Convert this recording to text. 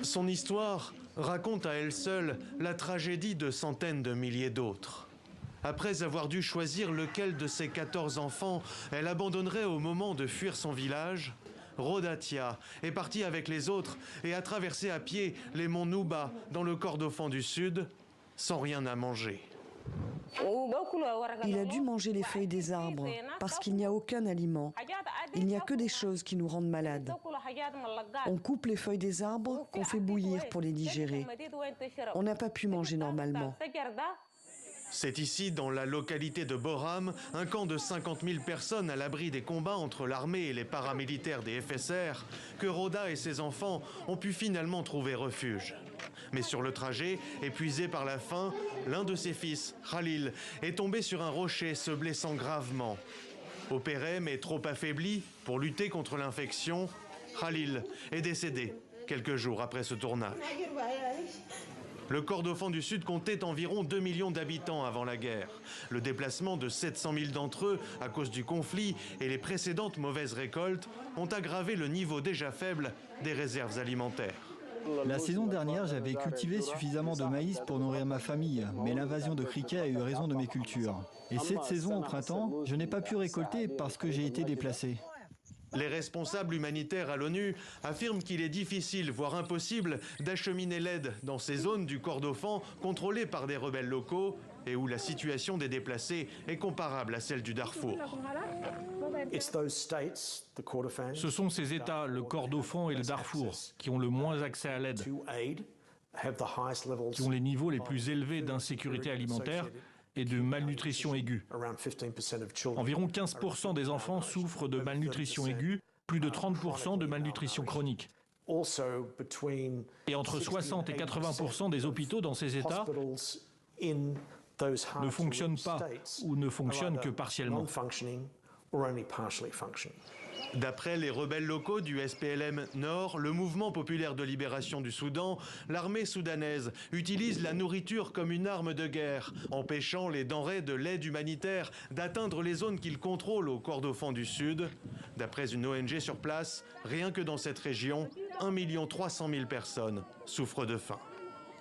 Son histoire raconte à elle seule la tragédie de centaines de milliers d'autres. Après avoir dû choisir lequel de ses 14 enfants elle abandonnerait au moment de fuir son village, Rodatia est partie avec les autres et a traversé à pied les monts Nuba dans le Kordofan du Sud sans rien à manger. Il a dû manger les feuilles des arbres parce qu'il n'y a aucun aliment. Il n'y a que des choses qui nous rendent malades. On coupe les feuilles des arbres qu'on fait bouillir pour les digérer. On n'a pas pu manger normalement. C'est ici, dans la localité de Boram, un camp de 50 000 personnes à l'abri des combats entre l'armée et les paramilitaires des FSR, que Roda et ses enfants ont pu finalement trouver refuge. Mais sur le trajet, épuisé par la faim, l'un de ses fils, Khalil, est tombé sur un rocher, se blessant gravement. Opéré mais trop affaibli pour lutter contre l'infection, Khalil est décédé quelques jours après ce tournage. Le Kordofan du Sud comptait environ 2 millions d'habitants avant la guerre. Le déplacement de 700 000 d'entre eux à cause du conflit et les précédentes mauvaises récoltes ont aggravé le niveau déjà faible des réserves alimentaires. La saison dernière, j'avais cultivé suffisamment de maïs pour nourrir ma famille, mais l'invasion de criquets a eu raison de mes cultures. Et cette saison, au printemps, je n'ai pas pu récolter parce que j'ai été déplacé. Les responsables humanitaires à l'ONU affirment qu'il est difficile, voire impossible, d'acheminer l'aide dans ces zones du Kordofan contrôlées par des rebelles locaux et où la situation des déplacés est comparable à celle du Darfour. Ce sont ces États, le Kordofan et le Darfour, qui ont le moins accès à l'aide, qui ont les niveaux les plus élevés d'insécurité alimentaire et de malnutrition aiguë. Environ 15% des enfants souffrent de malnutrition aiguë, plus de 30% de malnutrition chronique. Et entre 60 et 80% des hôpitaux dans ces États ne fonctionnent pas ou ne fonctionnent que partiellement. D'après les rebelles locaux du SPLM Nord, le mouvement populaire de libération du Soudan, l'armée soudanaise utilise la nourriture comme une arme de guerre, empêchant les denrées de l'aide humanitaire d'atteindre les zones qu'ils contrôlent au Kordofan du Sud. D'après une ONG sur place, rien que dans cette région, 1 300 000 personnes souffrent de faim.